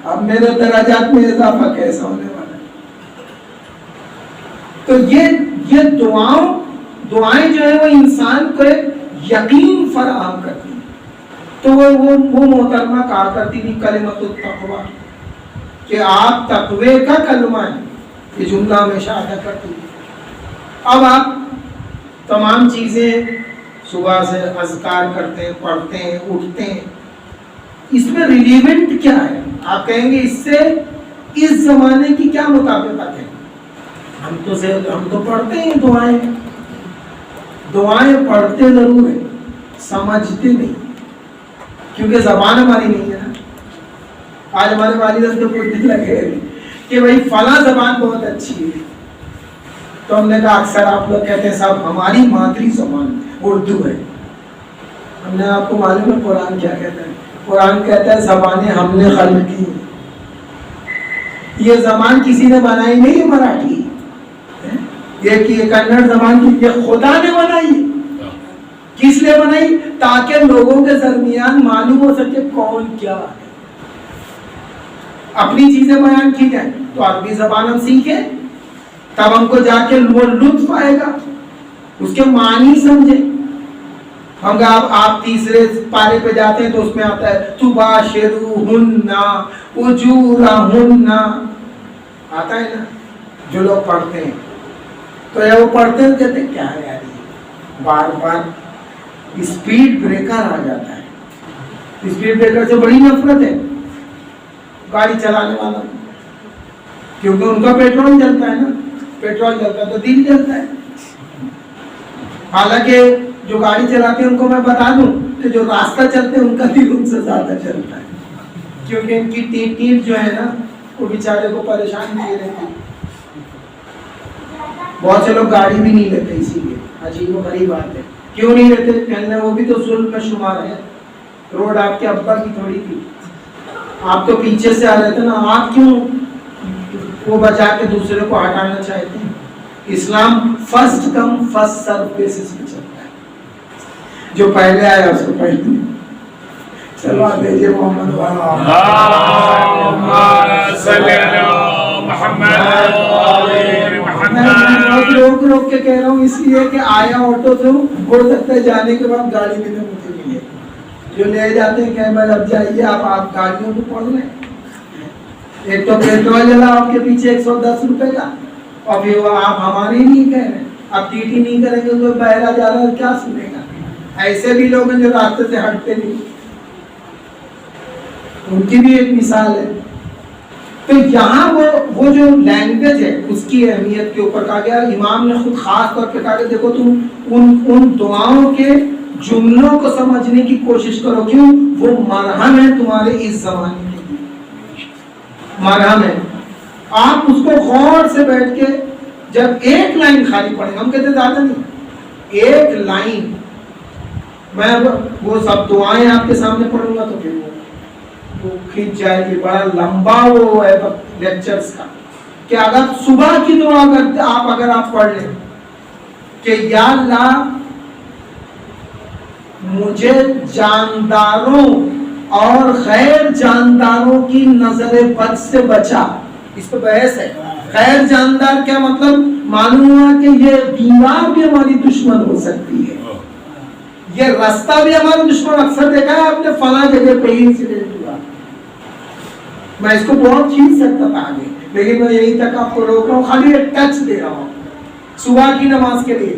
اب میرے درجات میں اضافہ کیسا ہونے والا ہے. تو یہ دعائیں جو ہے وہ انسان کو ایک یقین فراہم کرتی ہیں. تو وہ محترمہ کہا کرتی تھی کلمۃ التقویٰ، کہ آپ تقوی کا کلمہ ہے، یہ جملہ ہمیشہ ادا کرتی تھی. اب آپ تمام چیزیں صبح سے اذکار کرتے ہیں، پڑھتے ہیں، اٹھتے ہیں، اس میں ریلیونٹ کیا ہے؟ آپ کہیں گے اس سے اس زمانے کی کیا مطابقت ہے؟ ہم تو پڑھتے ہیں دعائیں پڑھتے ضرور ہیں، سمجھتے نہیں، کیونکہ زبان ہماری نہیں ہے نا. آج ہمارے والد سے پوچھنے لگے کہ بھائی فلاں زبان بہت اچھی ہے، تو ہم نے کہا اکثر آپ لوگ کہتے ہیں صاحب ہماری مادری زبان اردو ہے. ہم نے آپ کو معلوم ہے قرآن کیا کہتا ہے؟ قرآن کہتا ہے زبانیں ہم نے خلق کی. یہ زبان کسی نے بنائی نہیں ہے، مراٹھی یہ کنڑ زبان کی یہ خدا نے بنائی. کس لیے بنائی؟ تاکہ لوگوں کے درمیان معلوم ہو سکے کون کیا ہے، اپنی چیزیں بیان کی جائیں. تو عربی زبان ہم سیکھیں تب ہم کو جا کے وہ لطف آئے گا، اس کے معنی سمجھیں. ہم آپ تیسرے پارے پہ جاتے ہیں تو اس میں آتا ہے تباشروہن اجورہن، آتا ہے نا. جو لوگ پڑھتے ہیں تو یا وہ پڑھتے ہیں کہتے ہیں کیا ہے یار، بار بار اسپیڈ بریکر آ جاتا ہے. اسپیڈ بریکر سے بڑی نفرت ہے گاڑی چلانے والا، کیونکہ ان کا پیٹرول جلتا ہے نا، پیٹرول جلتا ہے تو دل جلتا ہے. حالانکہ جو گاڑی چلاتے ہیں ان کو میں بتا دوں کہ جو راستہ چلتے ہیں ان کا دل ان سے زیادہ چلتا ہے، کیونکہ ان کی ٹیپ جو ہے نا وہ بیچارے کو پریشان کیے رہتی ہے. بہت سے لوگ گاڑی بھی نہیں لیتے، اسی لیے عجیب و غریب بات ہے. کیوں نہیں لیتے؟ کہنا وہ بھی تو ظلم میں شمار ہے. روڈ آپ کے ابا کی تھوڑی تھی، آپ تو پیچھے سے آ رہے تھے نا، آپ کیوں وہ بچا کے دوسرے کو ہٹانا چاہتے ہیں؟ اسلام first come first serve basis پہ چلتا ہے، جو پہلے آیا اس کو پہلے. چلو آپ بھیجیے محمد روک کے کہہ رہا ہوں اس لیے کہ آیا آٹو سے ہو سکتا ہے جانے کے بعد گاڑی بھی نہ مجھے ملے. جو لے جاتے ہیں کہ بھائی اب جائیے آپ گاڑیوں کو پڑھ لیں. ایک تو پیٹرول جلا آپ کے پیچھے 110 روپے کا، اور پھر وہ آپ ہمارے نہیں کہہ رہے. اب ٹی نہیں کریں گے کوئی بہرا جا رہا ہے کیا سنے گا؟ ایسے بھی لوگ ہیں جو راستے سے ہٹتے نہیں، ان کی بھی ایک مثال ہے. تو یہاں وہ جو لینگویج ہے اس کی اہمیت کے اوپر کہا گیا. امام نے خود خاص طور پہ کہا کہ دیکھو تم ان دعاؤں کے جملوں کو سمجھنے کی کوشش کرو، کیوں؟ وہ مرہم ہے تمہارے اس زمانے کے لیے، مرہم ہے. آپ اس کو غور سے بیٹھ کے جب ایک لائن خالی پڑھیں، ہم کہتے زیادہ نہیں، ایک لائن میں وہ سب دعائیں آپ کے سامنے پڑھوں گا تو پھر وہ کھینچ جائے گی. بڑا لمبا وہ ہے لیکچرز کا، کہ اگر صبح کی دعا کرتے اگر آپ پڑھ لیں کہ یا اللہ مجھے جانداروں اور غیر جانداروں کی نظر بد سے بچا. اس پہ بحث ہے. غیر جاندار کیا مطلب؟ معلوم ہوا کہ یہ دیوار بھی ہماری دشمن ہو سکتی ہے, یہ راستہ بھی ہمارا دشمن. اکثر دیکھا ہے آپ نے فلاں جگہ پہ ہی انسیڈنٹ ہوا. میں اس کو بہت کھینچ سکتا تھا آگے, لیکن میں یہی تک آپ کو روک رہا ہوں, خالی ایک ٹچ دے رہا ہوں صبح کی نماز کے لیے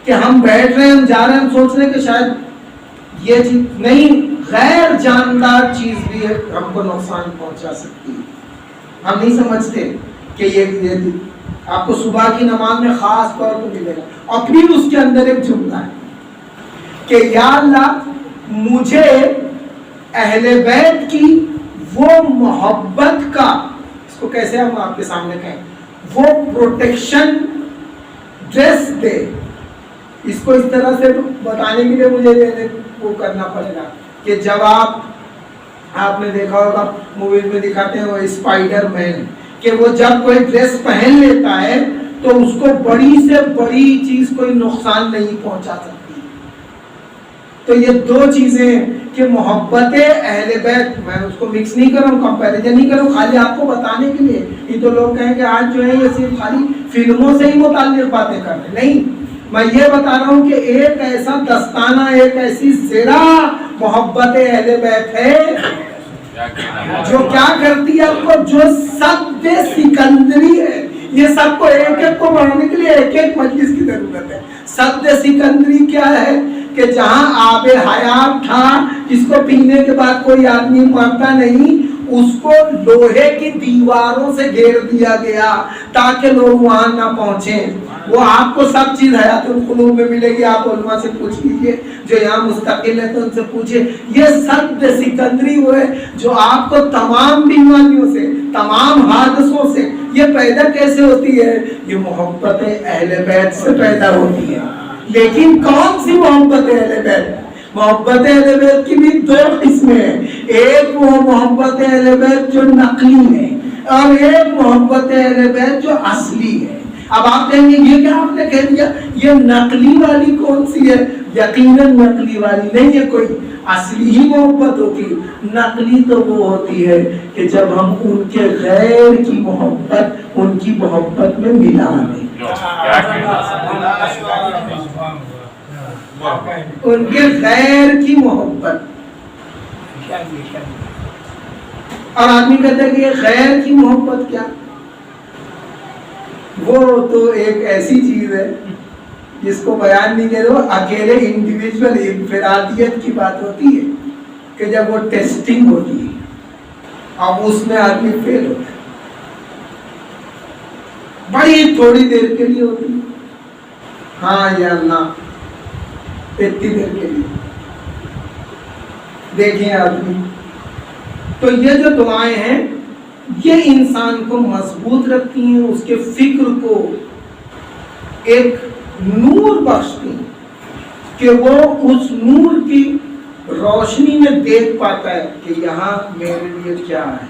کہ ہم بیٹھ رہے ہیں, ہم جا رہے ہیں, ہم سوچ رہے ہیں کہ شاید یہ چیز نہیں, غیر جاندار چیز بھی ہم کو نقصان پہنچا سکتی ہے. ہم نہیں سمجھتے کہ یہ آپ کو صبح کی نماز میں خاص طور پر ملے گا. اور پھر اس کے اندر ایک جملہ ہے کہ یا اللہ مجھے اہل بیت کی وہ محبت کا, اس کو کیسے ہم آپ کے سامنے کہیں, وہ پروٹیکشن ڈریس دے. اس کو اس طرح سے بتانے کے لیے مجھے وہ کرنا پڑے گا کہ جب آپ نے دیکھا ہوگا موویز میں دکھاتے ہیں وہ اسپائڈر مین, کہ وہ جب کوئی ڈریس پہن لیتا ہے تو اس کو بڑی سے بڑی چیز کوئی نقصان نہیں پہنچا سکتی. تو یہ دو چیزیں کہ محبت اہل بیت, میں اس کو مکس نہیں کروں, کمپیریزن نہیں کروں, خالی آپ کو بتانے کے لیے. یہ تو لوگ کہیں کہ آج جو ہے یہ صرف خالی فلموں سے ہی متعلق باتیں کر رہے ہیں. نہیں, میں یہ بتا رہا ہوں کہ ایک ایسا دستانہ, ایک ایسی زرہ محبت اہل بیت ہے جو کیا کرتی ہے آپ کو, جو سد سکندری ہے. یہ سب کو ایک ایک کو بڑھانے کے لیے ایک ایک مجلس کی ضرورت ہے. سد سکندری کیا ہے کہ جہاں آب حیات تھا, جس کو پینے کے بعد کوئی آدمی مرتا نہیں, اس کو لوہے کی دیواروں سے گھیر دیا گیا تاکہ لوگ وہاں نہ پہنچیں. وہ آپ کو سب چیز حیات القلوب میں ملے گی. آپ علماء سے پوچھ لیجئے جو یہاں مستقل ہے تو ان سے پوچھے. یہ سد سکندری وہ ہے جو آپ کو تمام بیماریوں سے, تمام حادثوں سے, یہ پیدا کیسے ہوتی ہے؟ یہ محبت اہل بیت سے پیدا ہوتی ہے. لیکن کون سی محبت اہل بیت؟ محبت اہل بیت کی بھی دو قسمیں ہیں. ایک وہ محبت اہل بیت جو نقلی ہے, اور ایک محبت اہل بیت جو اصلی ہے. اب آپ کہیں گے یہ کیا آپ نے کہہ دیا, یہ نقلی والی کون سی ہے؟ یقیناً نقلی والی نہیں ہے کوئی, اصلی ہی محبت ہوتی ہے. نقلی تو وہ ہوتی ہے کہ جب ہم ان کے غیر کی محبت ان کی محبت میں ملا دیں, ان کے غیر کی محبت. اور آدمی کہتا ہے کہ یہ غیر کی محبت کیا؟ وہ تو ایک ایسی چیز ہے جس کو بیان نہیں کرو. اکیلے انڈیویجول انفرادیت کی بات ہوتی ہے کہ جب وہ ٹیسٹنگ ہوتی ہے اب اس میں آدمی فیل ہوتا ہے, بڑی تھوڑی دیر کے لیے ہوتی ہے. ہاں یا اللہ, اتنی دیر کے لیے دیکھیں آدمی. تو یہ جو دعائیں ہیں یہ انسان کو مضبوط رکھتی ہیں, اس کے فکر کو ایک نور بخشتی ہیں کہ وہ اس نور کی روشنی میں دیکھ پاتا ہے کہ یہاں میرے لیے کیا ہے,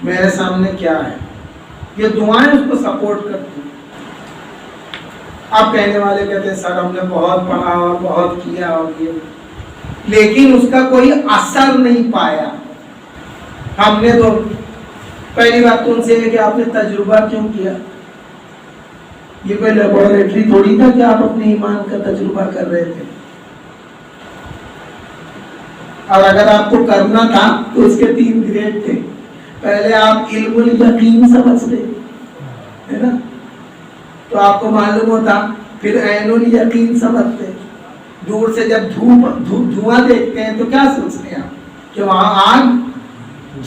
میرے سامنے کیا ہے. یہ دعائیں اس کو سپورٹ کرتی ہیں. اب کہنے والے کہتے ہیں سر ہم نے بہت پڑھا اور بہت کیا اور یہ, لیکن اس کا کوئی اثر نہیں پایا. ہم نے تو پہلی بات تو ان سے ہے کہ آپ نے تجربہ کیوں کیا؟ یہ کوئی لیبورٹری تھوڑی تھا کہ آپ اپنے ایمان کا تجربہ کر رہے تھے. اور اگر آپ کو کرنا تھا تو اس کے 3 گریڈ تھے. پہلے آپ علم الیقین سمجھتے ہے نا, تو آپ کو معلوم ہوتا. پھر عین الیقین سمجھتے, دور سے جب دھواں دیکھتے ہیں تو کیا سوچتے ہیں آپ کہ وہاں آگ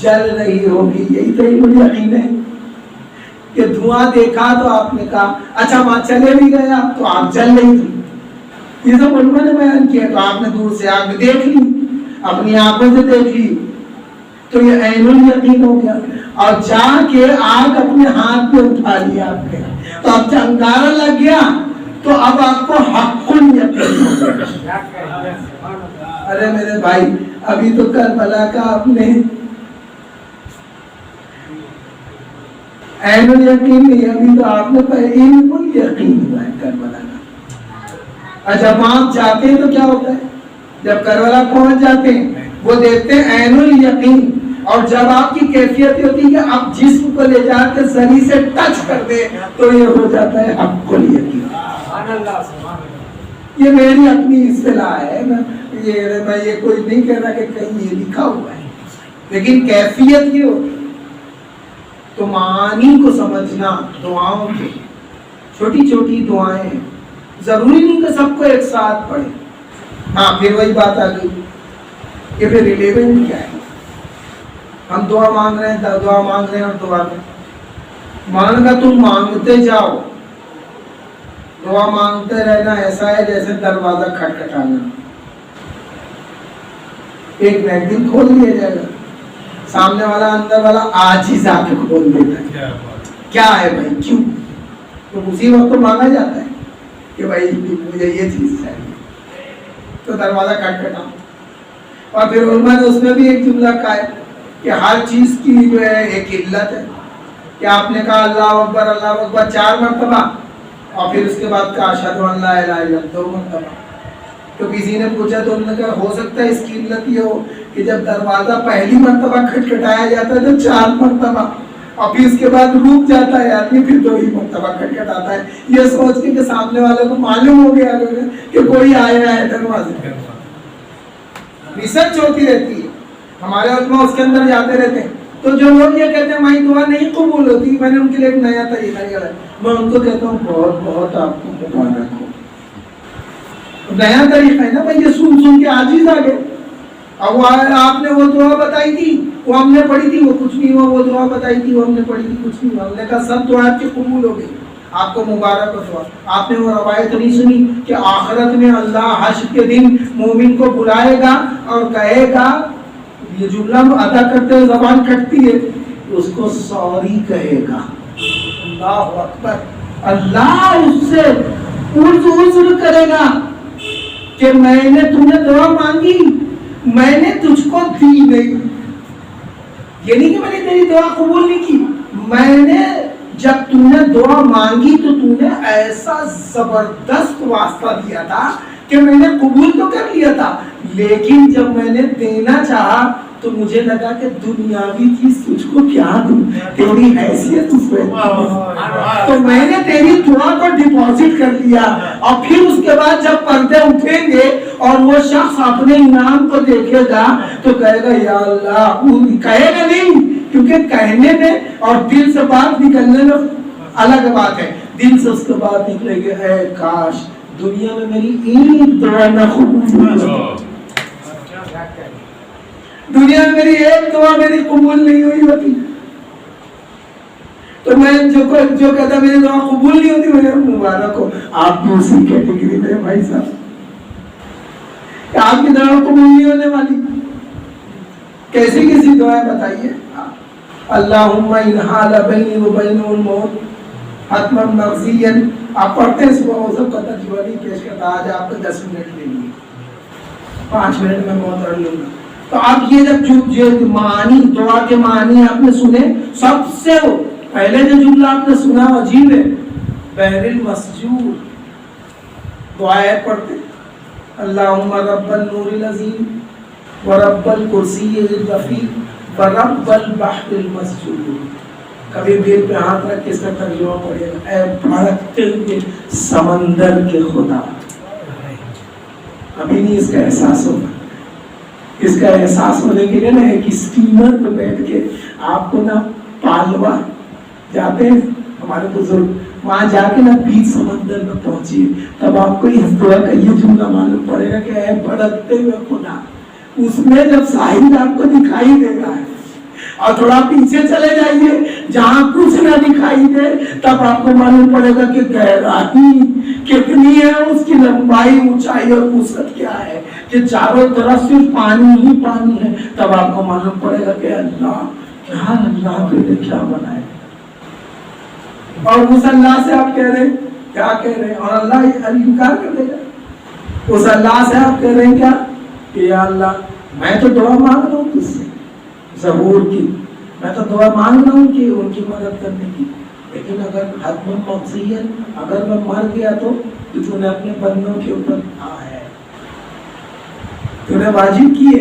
جل رہی ہوگی. یہی تو علم الیقین ہے کہ دھواں دیکھا تو آپ نے کہا اچھا وہاں چلے بھی گئے آپ تو آگ جل رہی تھی. یہ سب علماء نے بیان کیا. تو آپ نے دور سے آگ دیکھ لی, اپنی آنکھوں سے دیکھ لی, تو یہ عین الیقین ہو گیا. اور جا کے آگ اپنے ہاتھ میں اٹھا لیا آپ نے, تو اب انگارہ لگ گیا تو اب آپ کو حق الیقین ہو گیا. ارے میرے بھائی ابھی تو کربلا کا آپ نے عین الیقین نہیں, ابھی تو آپ نے علم الیقین ہوا ہے کربلا کا. اور جب آپ جاتے ہیں تو کیا ہوتا ہے؟ جب کربلا پہنچ جاتے ہیں وہ دیکھتے ہیں عین الیقین. اور جب آپ کی کیفیت یہ ہوتی ہے کہ آپ جسم کو لے جا کے زری سے ٹچ کر دیں تو یہ ہو جاتا ہے حق الیقین. یہ میری اپنی اصطلاح ہے, میں یہ کوئی نہیں کہہ رہا کہ کہیں یہ لکھا ہوا ہے, لیکن کیفیت یہ ہوتی ہے. تو معانی کو سمجھنا, دعاؤں کی چھوٹی چھوٹی دعائیں, ضروری نہیں کہ سب کو ایک ساتھ پڑھیں. ہاں پھر وہی بات آ گئی کہ پھر ریلیونٹ کیا ہے. ہم دعا مانگ رہے ہیں اور دعا میں مان گا تم مانگتے جاؤ, دعا مانگتے رہنا ایسا ہے جیسے دروازہ کھٹکھٹانا. ایک دن کھول دیا جائے گا, سامنے والا اندر والا آج ہی جا کے کھول دیتا ہے. کیا ہے بھائی, کیوں؟ تو اسی وقت تو مانگا جاتا ہے کہ بھائی مجھے یہ چیز چاہیے, تو دروازہ کھٹکھٹاؤ. اور پھر علماء نے اس میں بھی ایک جملہ کہا ہے کہ ہر چیز کی جو ہے ایک علت ہے. کہ آپ نے کہا اللہ اکبر 4 مرتبہ, اور پھر اس کے بعد کہا اشہد ان لا الہ الا اللہ 2 مرتبہ. تو کسی نے پوچھا تو انہوں نے کہا ہو سکتا ہے اس کی علت یہ ہو کہ جب دروازہ پہلی مرتبہ کھٹکھٹایا جاتا ہے تو 4 مرتبہ, اور پھر اس کے بعد رک جاتا ہے آدمی, پھر 2 ہی مرتبہ کھٹکھٹاتا ہے, یہ سوچ کے کہ سامنے والے کو معلوم ہو گیا کہ کوئی آیا ہے دروازے پہ. ریسرچ ہوتی رہتی ہے, ہمارے علماء اس کے اندر جاتے رہتے ہیں. تو جو لوگ یہ کہتے ہیں ہماری دعا نہیں قبول ہوتی, میں نے ان کے لیے ایک نیا طریقہ نکالا. میں ان کو کہتا ہوں بہت بہت آپ کو مبارک ہو. نیا طریقہ ہے نا بھائی, یہ سن کے عاجز آ گئے. اب وہ آپ نے وہ دعا بتائی تھی, وہ ہم نے پڑھی تھی, وہ کچھ نہیں ہوا. وہ دعا بتائی تھی, وہ ہم نے پڑھی تھی, کچھ نہیں ہوا. ہم نے کہا سب دعا آپ کی قبول ہو گئی, آپ کو مبارک ہو دعا. آپ نے وہ روایت نہیں سنی کہ آخرت میں اللہ حشر کے دن مومن کو بلائے گا اور کہے گا, یہ جملہ ادا کرتے ہوئے زبان کٹتی ہے, اس کو سوری کہے گا. اللہ اکبر. اللہ اس سے عذر کرے گا کہ میں نے تمہیں دعا مانگی, میں نے تجھ کو دی نہیں. یہ نہیں کہ میں نے تیری دعا قبول نہیں کی, میں نے جب تم نے دعا مانگی تو تم نے ایسا زبردست واسطہ دیا تھا کہ میں نے قبول تو کر لیا تھا, لیکن جب میں نے دینا چاہا تو مجھے لگا کہ دنیاوی چیز تجھ کو کیا دوں, تیری حیثیت اس میں, تو میں نے تیری دعا کو ڈپازٹ کر لیا. اور پھر اس کے بعد جب پردے اٹھیں گے اور وہ شخص اپنے انعام کو دیکھے گا تو کہے گا یا اللہ, کہے گا نہیں, کیونکہ کہنے میں اور دل سے بات نکلنے میں الگ بات ہے. دل سے اس کے بعد نکلے گا اے کاش دنیا میں میری ایک دعا نہ قبول ہوئی, دنیا میں میری ایک دعا میری قبول نہیں ہوئی ہوتی. تو میں جو کہتا میری دعا قبول نہیں ہوتی, مجھے مبارک ہو, آپ بھی اسی کیٹیگری میں بھائی صاحب, آپ کی دعا قبول نہیں ہونے والی. کیسی کیسی دعائیں بتائیے. اللہم ان حال بینی و بین الموت حتما مغزیا, آپ پڑھتے ہیں صبح, وہ سب کا ترجمہ نہیں پیش کرتا. آج آپ کو 10 منٹ لیں گے, 5 منٹ میں بہت پڑھ لوں گا. تو آپ یہ جب معنی, دعا کے معنی آپ نے سنے, سب سے پہلے جو جملہ آپ نے سنا عجیب ہے, بحر المسجور. دعائیں پڑھتے اللہم رب النور العظیم ورب الکرسی الرفیع ورب البحر المسجور. کبھی دل پہ ہاتھ رکھ کے اس کا ترجمہ پڑھے گا, اے بھڑکتے ہوئے سمندر کے خدا. ابھی نہیں اس کا احساس ہوگا. اس کا احساس ہونے کے لیے نا ایک اسٹیمر پہ بیٹھ کے آپ کو نا پالوا جاتے ہیں ہمارے بزرگ, وہاں جا کے نا بیچ سمندر میں پہنچیے, تب آپ کو اس دعا کا یہ جملہ معلوم پڑے گا کہ اے بھڑکتے ہوئے خدا. اس میں جب ساحل آپ کو دکھائی دے رہا ہے اور تھوڑا پیچھے چلے جائیے جہاں کچھ نہ دکھائی دے, تب آپ کو معلوم پڑے گا کہ گہرائی کتنی ہے, اس کی لمبائی, اونچائی اور وسعت کیا ہے, کہ چاروں طرف صرف پانی ہی پانی ہے. تب آپ کو معلوم پڑے گا کہ اللہ کیا, اللہ کے لیے کیا بنائے. اور اس اللہ سے آپ کہہ رہے ہیں کیا کہہ رہے ہیں, اور اللہ انکار کر دے گا. اس اللہ سے آپ کہہ رہے ہیں کیا کہ یا اللہ میں تو دعا مانگ رہا ہوں تجھ سے ظہور کی, میں تو دعا مانگ رہا ہوں کہ ان کی مدد کرنے کی, لیکن اگر حتم مقصیت, اگر میں مر گیا تو تو نے اپنے بندوں کے اوپر کہا ہے, تو نے واجب کیے,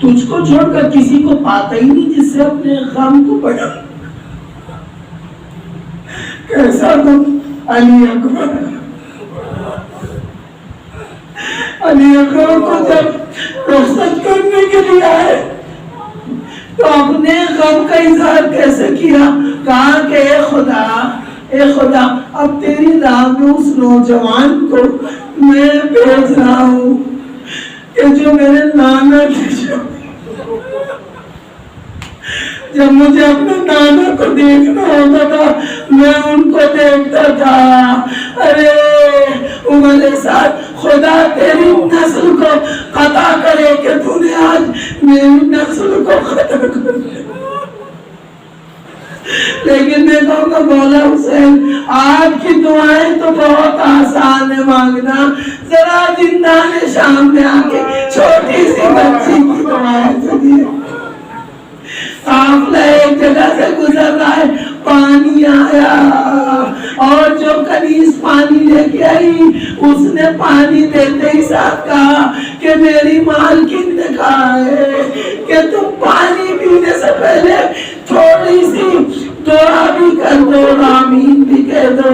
تجھ کو چھوڑ کر کسی کو پاتا ہی نہیں جس سے اپنے غم کو بڑھا. کیسا تم علی اکبر. علی اکبر کو جب رخصت کرنے کے لیے آئے تو اپنے غم کا اظہار کیسے کیا؟ کہا کہ اے خدا اب تیری راہ میں اس نوجوان کو میں بھیج رہا ہوں کہ جو میرے نانا کے جب مجھے اپنے نانا کو دیکھنا ہوتا تھا میں ان کو دیکھتا تھا. ارے عمر ساتھ خدا تیری نسل کو قطع کرے کہ تو نے آج میری نسل کو ختم کر دیا. لیکن میں کہوں گا مولا حسین آپ کی دعائیں تو بہت آسان ہے مانگنا. ذرا زندان شام میں آ کے چھوٹی سی بچی کی دعائیں سنیے. قافلہ ایک جگہ سے گزر رہا ہے, پانی آیا اور جو کنیز پانی لے کے آئی اس نے پانی دیتے ہی ساتھ کہا کہ میری مالکن نے کہا ہے کہ تم پانی پینے سے پہلے تھوڑی سی دعا بھی کر دو, آمین بھی کہہ دو.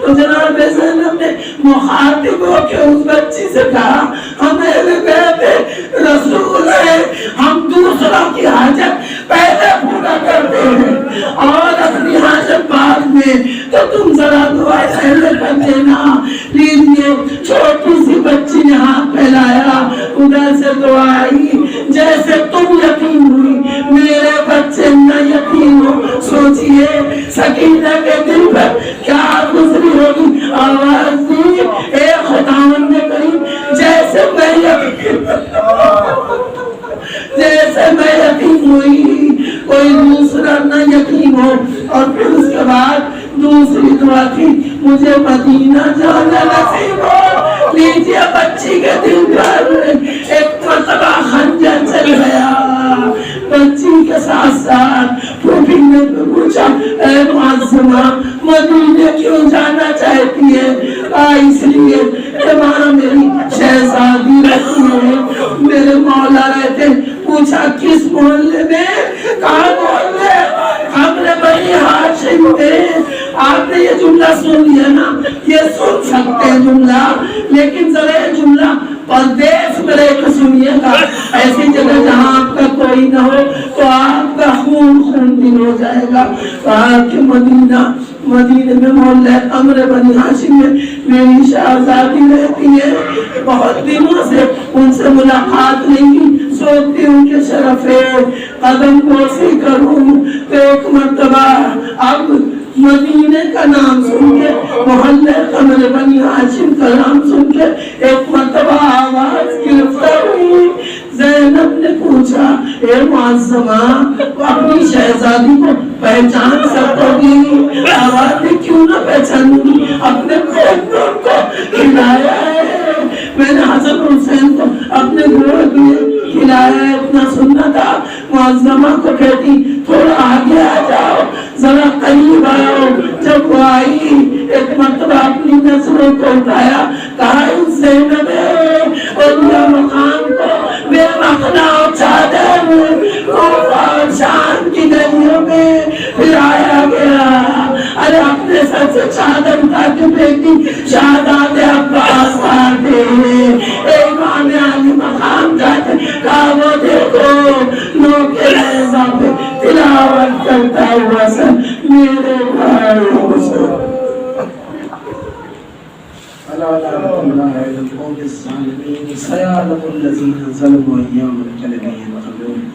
تو جناب زینب نے مخاطب ہو کے اس بچی سے کہا ہم اہل بیت رسول ہیں, ہم دوسروں کی حاجت پہلے پورا کرتے ہیں اور اپنی حاجت بعد میں, تو تم ذرا دعا پہلے کر دینا. لیجیے چھوٹی سی بچی نے ہاتھ پھیلایا, ادھر سے دعا آئی. جیسے تم یقین ہوئی میرے بچے نہ یقین ہو. سوچئے سکینہ کے دل پر کیا گزری ہوگی. آواز دی اے خداوند کریم جیسے میں یقین ہوئی کوئی دوسرا نہ یقین ہو. اور پھر اس کے بعد دوسری دعا تھی مجھے مدینہ جانا نصیب ہو. لیجیے بچی کے دل پر ایک مرتبہ خنجر چل گیا. بچی کے ساتھ ساتھ پھوپھی نے پوچھا اے معظمہ مدینے کیوں جانا چاہتی ہے؟ اس لیے کہ وہاں میری شہزادی رہتی ہے, میرے مولا رہتے. پوچھا کس محلے میں؟ کہاں محلے؟ ہم نے بنی ہاشم میں. آپ نے یہ جملہ سن لیا نا, یہ سن سکتے ہیں جملہ, لیکن ذرا یہ جملہ پردیس میں رہ کے سنیے گا. ایسی جگہ جہاں آپ کا کوئی نہ ہو تو آپ کا خون دل ہو جائے گا. کہا کہ مدینے میں محلہ امر بنی ہاشم میں میری شہزادی رہتی ہے. بہت دنوں سے ان سے ملاقات نہیں کی, سوچتی ہوں کہ شرف قدم بوسی کروں. تو ایک مرتبہ اب مدینے کا نام سن کے, محلے امر بنی ہاشم کا نام سن کے ایک مرتبہ آواز گرفتار ہوئی. زینب نے پوچھا اے معظمہ اپنی شہزادی کو پہچان سکو گی؟ آواز نے کیوں نہ پہچانوں گی, اپنے خاندان کو کھلایا ہے. میں نے حسن حسین کو اپنے گھر میں کھلایا ہے, اتنا سننا تھا. معظمہ کو کہتی تھوڑا آگے آ جاؤ, ذرا قریب آؤ. جب وہ آئی ایک مرتبہ اپنی نظروں کو اٹھایا, کہا زینب اللہ مقام کو بے مخنا و چادر کوفہ اور شام کی گلیوں میں پھرایا گیا. ارے اپنے سر سے چادر اٹھا کے پھینکی, شہزاد عباس آتے امام علی مقام جاتے, کہا وہ دیکھو لوگ کے نیزہ پہ تلاوت کرتا ہوا سر میرے بھائی حسین. اللہ الذين ظلموا أيام الكلمين